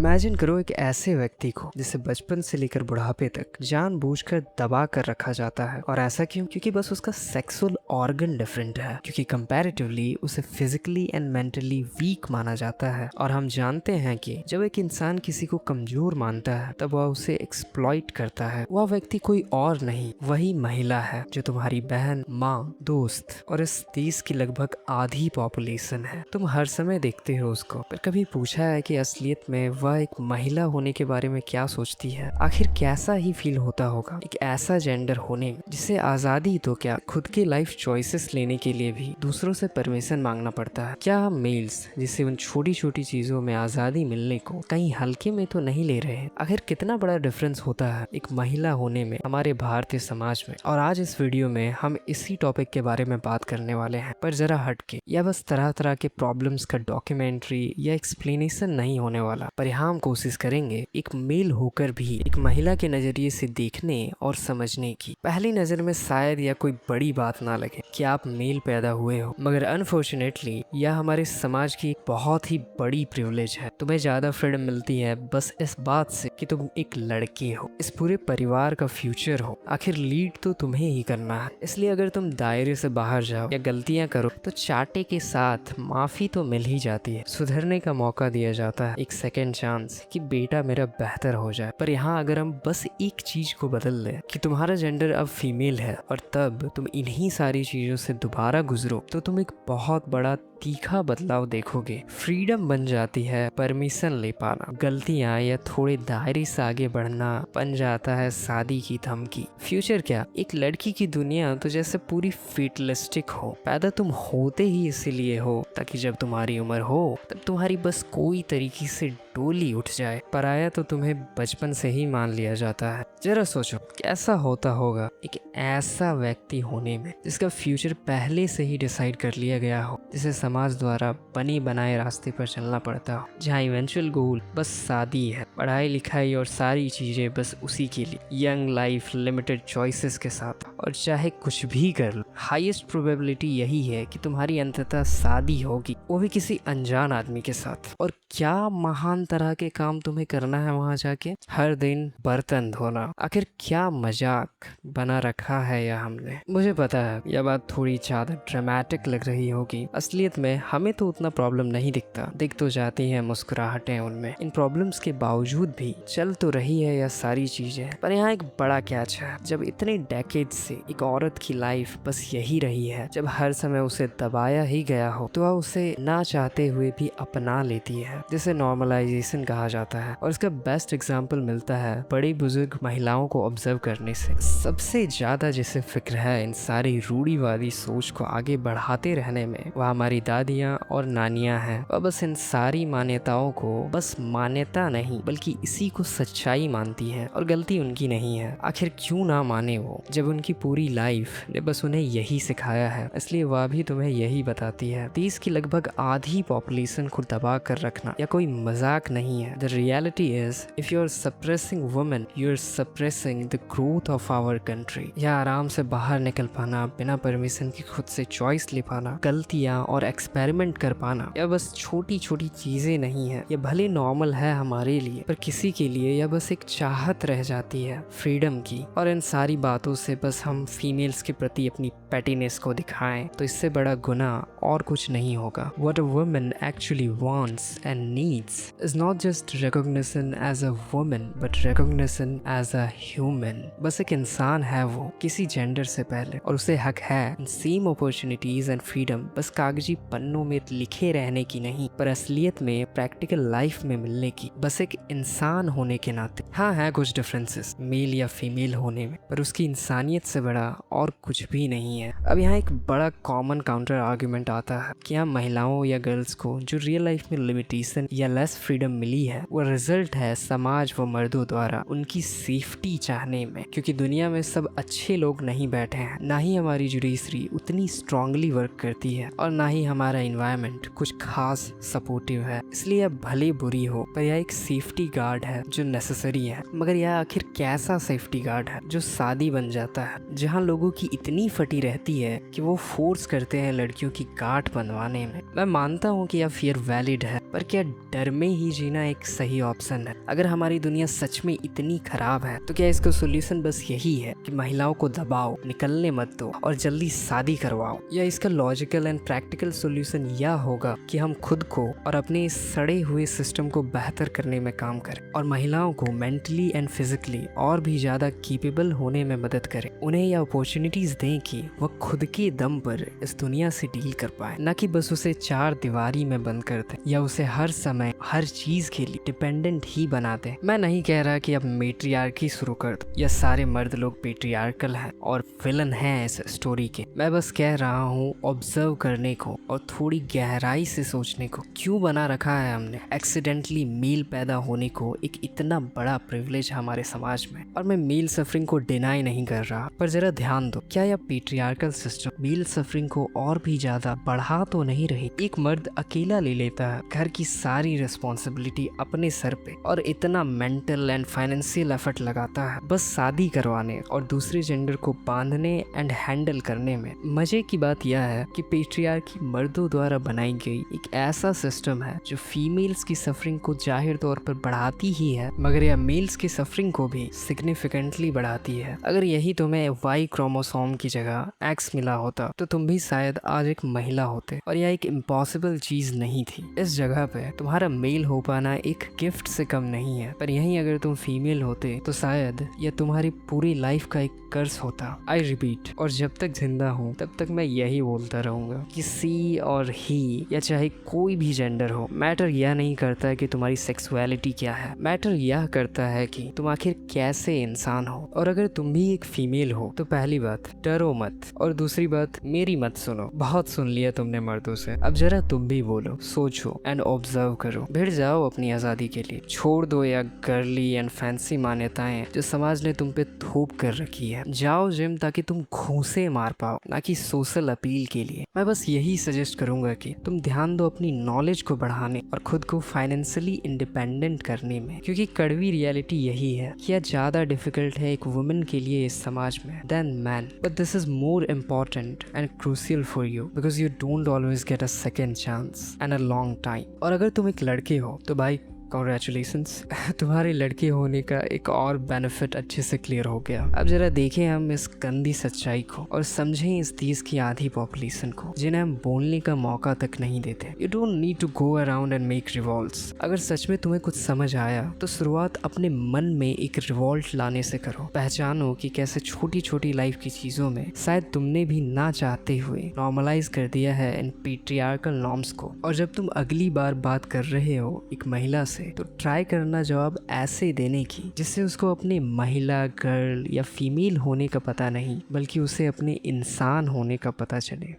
Imagine करो एक ऐसे व्यक्ति को जिसे बचपन से लेकर बुढ़ापे तक जानबूझकर दबा कर रखा जाता है। और ऐसा क्यों? क्योंकि बस उसका सेक्सुअल ऑर्गन डिफरेंट है, क्योंकि कंपैरेटिवली उसे फिजिकली एंड मेंटली वीक माना जाता है। और हम जानते हैं कि जब एक इंसान किसी को कमजोर मानता है तब वह उसे एक्सप्लॉइट करता है। वह व्यक्ति कोई और नहीं, वही महिला है जो तुम्हारी बहन, माँ, दोस्त और इस देश की लगभग आधी पॉपुलेशन है। तुम हर समय देखते हो उसको, पर कभी पूछा है कि असलियत में वह एक महिला होने के बारे में क्या सोचती है? आखिर कैसा ही फील होता होगा एक ऐसा जेंडर होने में जिसे आजादी तो क्या, खुद के लाइफ चॉइसेस लेने के लिए भी दूसरों से परमिशन मांगना पड़ता है। क्या हम मेल्स जिसे उन छोटी छोटी चीजों में आजादी मिलने को कहीं हल्के में तो नहीं ले रहे हैं? आखिर कितना बड़ा डिफरेंस होता है एक महिला होने में हमारे भारतीय समाज में। और आज इस वीडियो में हम इसी टॉपिक के बारे में बात करने वाले हैं, पर जरा हटके, या बस तरह तरह के प्रॉब्लम्स का डॉक्यूमेंट्री या एक्सप्लेनेशन नहीं होने वाला। पर यहाँ हम कोशिश करेंगे एक मेल होकर भी एक महिला के नजरिए से देखने और समझने की। पहली नजर में शायद यह कोई बड़ी बात ना लगे कि आप मेल पैदा हुए हो, मगर अनफॉर्चुनेटली यह हमारे समाज की एक बहुत ही बड़ी प्रिविलेज है। तुम्हें ज्यादा फ्रीडम मिलती है बस इस बात से कि तुम एक लड़की हो, इस पूरे परिवार का फ्यूचर हो। आखिर लीड तो तुम्हें ही करना है, इसलिए अगर तुम दायरे से बाहर जाओ या गलतियां करो तो चाटे के साथ माफी तो मिल ही जाती है, सुधरने का मौका दिया जाता है, एक सेकेंड चांस कि बेटा मेरा बेहतर हो जाए। पर यहाँ अगर हम बस एक चीज को बदल लें कि तुम्हारा जेंडर अब फीमेल है और तब तुम इन्हीं सारी चीजों से दोबारा गुजरो, तो तुम एक बहुत बड़ा तीखा बदलाव देखोगे। फ्रीडम बन जाती है परमिशन ले पाना, गलतियां या थोड़े दायरे से आगे बढ़ना बन जाता है शादी की धमकी। फ्यूचर क्या, एक लड़की की दुनिया तो जैसे पूरी फेटलिस्टिक हो। पैदा तुम होते ही इसीलिए हो ताकि जब तुम्हारी उम्र हो तब तुम्हारी बस कोई तरीके से डोली उठ जाए। पराया तो तुम्हें बचपन से ही मान लिया जाता है। जरा सोचो कैसा होता होगा एक ऐसा व्यक्ति होने में जिसका फ्यूचर पहले से ही डिसाइड कर लिया गया हो, जिसे समाज द्वारा बनी बनाए रास्ते पर चलना पड़ता हो, जहाँ इवेंचुअल गोल बस शादी है, पढ़ाई लिखाई और सारी चीजें बस उसी के लिए, यंग लाइफ, लिमिटेड चॉइसेस के साथ। और चाहे कुछ भी कर लो, हाईएस्ट प्रोबेबिलिटी यही है कि तुम्हारी अंततः शादी होगी, वो भी किसी अनजान आदमी के साथ। और क्या महान तरह के काम तुम्हें करना है वहां जाके, हर दिन बर्तन धोना। आखिर क्या मजाक बना रखा है यह हमने। मुझे पता है यह बात थोड़ी ज्यादा ड्रामेटिक लग रही होगी, असलियत में हमें तो उतना प्रॉब्लम नहीं दिखता, दिख तो जाती है मुस्कुराहटें उनमें। इन प्रॉब्लम्स के बावजूद भी चल तो रही है यह सारी चीजें। पर यहाँ एक बड़ा कैच है, जब इतने डेकेड से एक औरत की लाइफ बस यही रही है, जब हर समय उसे दबाया ही गया हो, तो वह उसे ना चाहते हुए भी अपना लेती है, जिसे नॉर्मलाइजेशन कहा जाता है। और इसका बेस्ट एग्जाम्पल मिलता है बड़ी बुजुर्ग महिलाओं को ऑब्जर्व करने से। सबसे ज्यादा जिसे फिक्र है इन सारी रूढ़िवादी सोच को आगे बढ़ाते रहने में, वह हमारी दादियाँ और नानियाँ हैं। वह बस इन सारी मान्यताओं को बस मान्यता नहीं बल्कि इसी को सच्चाई मानती है, और गलती उनकी नहीं है। आखिर क्यों ना माने वो, जब उनकी पूरी लाइफ ने बस उन्हें यही सिखाया है। इसलिए वह भी तुम्हें यही बताती है। देश की लगभग आधी पॉपुलेशन को दबा कर रखना या कोई मजाक नहीं है। The reality is if you are suppressing women, you are suppressing the growth of our country. या आराम से बाहर निकल पाना, बिना परमिशन की खुद से चॉइस ले पाना, गलतियां और एक्सपेरिमेंट कर पाना, यह बस छोटी छोटी चीजें नहीं है। ये भले नॉर्मल है हमारे लिए, पर किसी के लिए यह बस एक चाहत रह जाती है फ्रीडम की। और इन सारी बातों से बस हम फीमेल्स के प्रति अपनी पेटीनेस को दिखाएं तो इससे बड़ा गुनाह और कुछ नहीं होगा। What a woman actually wants and needs is not just recognition as a woman but recognition as a human। बस एक इंसान है वो, किसी जेंडर से पहले, और उसे हक है सेम अपॉर्चुनिटीज एंड फ्रीडम, बस कागजी पन्नों में लिखे रहने की नहीं, पर असलियत में प्रैक्टिकल लाइफ में मिलने की। बस एक इंसान होने के नाते हाँ है कुछ डिफरेंसेस मेल या फीमेल होने में, पर उसकी इंसानियत से बड़ा और कुछ भी नहीं है। अब यहाँ एक बड़ा कॉमन काउंटर आर्ग्यूमेंट आता है कि यहाँ महिलाओं या गर्ल्स को जो रियल लाइफ में लिमिटेशन या लेस फ्रीडम मिली है, वो रिजल्ट है समाज व मर्दों द्वारा उनकी सेफ्टी चाहने में। क्योंकि दुनिया में सब अच्छे लोग नहीं बैठे हैं, ना ही हमारी जुडिशरी उतनी स्ट्रांगली वर्क करती है, और ना ही हमारा एनवायरनमेंट कुछ खास सपोर्टिव है। इसलिए अब भले बुरी हो, पर यह एक सेफ्टी गार्ड है जो नेसेसरी है। मगर यह आखिर कैसा सेफ्टी गार्ड है जो शादी बन जाता है, जहाँ लोगों की इतनी फटी रहती है कि वो फोर्स करते हैं लड़कियों की गांठ बनवाने में। मैं मानता हूँ कि यह फियर वैलिड है, पर क्या डर में ही ही जीना एक सही ऑप्शन है। अगर हमारी दुनिया सच में इतनी खराब है तो क्या इसका सोल्यूशन बस यही है कि महिलाओं को दबाओ, निकलने मत दो और जल्दी शादी करवाओ? या इसका लॉजिकल एंड प्रैक्टिकल सोल्यूशन यह होगा कि हम खुद को और अपने इस सड़े हुए सिस्टम को बेहतर करने में काम करें और महिलाओं को मेंटली एंड फिजिकली और भी ज्यादा कैपेबल होने में मदद करें, उन्हें यह अपॉर्चुनिटीज दें कि वह खुद के दम पर इस दुनिया से डील कर पाए, न कि बस उसे चार दीवारी में बंद कर दे या उसे हर समय हर चीज के लिए डिपेंडेंट ही बना दे। मैं नहीं कह रहा कि अब मेट्रियार्की शुरू कर दो या सारे मर्द लोग पेट्रियार्कल हैं और विलन हैं इस स्टोरी के। मैं बस कह रहा हूँ ऑब्जर्व करने को और थोड़ी गहराई से सोचने को। क्यों बना रखा है हमने एक्सीडेंटली मेल पैदा होने को एक इतना बड़ा प्रिविलेज हमारे समाज में? और मैं मेल सफरिंग को डिनाई नहीं कर रहा, पर जरा ध्यान दो, क्या यह पेट्रियार्कल सिस्टम मेल सफरिंग को और भी ज्यादा बढ़ा तो नहीं रही? एक मर्द अकेला ले लेता है घर की सारी रिस्पॉन्सिबिलिटी अपने सर पे और इतना मेंटल एंड फाइनेंशियल एफर्ट लगाता है बस शादी करवाने और दूसरे जेंडर को बांधने एंड हैंडल करने में। मजे की बात यह है कि पेट्रियार्की मर्दों द्वारा बनाई गई एक ऐसा सिस्टम है जो फीमेल्स की सफरिंग को जाहिर तौर पर बढ़ाती ही है, मगर यह मेल्स की सफरिंग को भी सिग्निफिकेंटली बढ़ाती है। अगर यही तुम्हें वाई क्रोमोसोम की जगह एक्स मिला होता तो तुम भी शायद आज एक महिला होते और यह एक इम्पॉसिबल चीज नहीं थी। इस जगह पे तुम्हारा मेल हो पाना एक गिफ्ट से कम नहीं है, पर यहीं अगर तुम फीमेल होते तो शायद यह तुम्हारी पूरी लाइफ का एक कर्ज होता। आई रिपीट, और जब तक जिंदा हूँ तब तक मैं यही बोलता रहूंगा कि सी और ही या चाहे कोई भी जेंडर हो, मैटर यह नहीं करता है कि तुम्हारी सेक्सुअलिटी क्या है, मैटर यह करता है कि तुम आखिर कैसे इंसान हो। और अगर तुम भी एक फीमेल हो तो पहली बात डरो मत, और दूसरी बात मेरी मत सुनो। बहुत सुन लिया तुमने मर्दों से, अब जरा तुम भी बोलो, सोचो एंड ऑब्जर्व करो। भिड़ जाओ अपनी आजादी के लिए, छोड़ दो या गर्ली एंड फैंसी मान्यताएं जो समाज ने तुम पे थोप कर रखी है। जाओ जिम ताकि तुम घूंसे मार पाओ, ना कि सोशल अपील के लिए। मैं बस यही सजेस्ट करूंगा कि तुम ध्यान दो अपनी नॉलेज को बढ़ाने और खुद को फाइनेंशियली इंडिपेंडेंट करने में, क्योंकि कड़वी रियलिटी यही है कि यह ज्यादा डिफिकल्ट है एक वुमेन के लिए इस समाज में then man, but this is more important and crucial for you because you don't always get a second chance and a long time. और अगर तुम एक लड़के हो तो भाई कॉन्ग्रेचुलेशंस, तुम्हारे लड़के होने का एक और बेनिफिट अच्छे से क्लियर हो गया। अब जरा देखें हम इस गंदी सच्चाई को और समझें इस देश की आधी पॉपुलेशन को जिन्हें हम बोलने का मौका तक नहीं देते। You don't need to go around and make revolts. अगर सच में तुम्हें कुछ समझ आया तो शुरुआत अपने मन में एक रिवॉल्ट लाने से करो। पहचानो कि कैसे छोटी छोटी लाइफ की चीजों में शायद तुमने भी ना चाहते हुए नॉर्मलाइज कर दिया है इन पेट्रियार्कल नॉर्म्स को। और जब तुम अगली बार बात कर रहे हो एक महिला से तो ट्राई करना जवाब ऐसे देने की जिससे उसको अपने महिला, गर्ल या फीमेल होने का पता नहीं बल्कि उसे अपने इंसान होने का पता चले।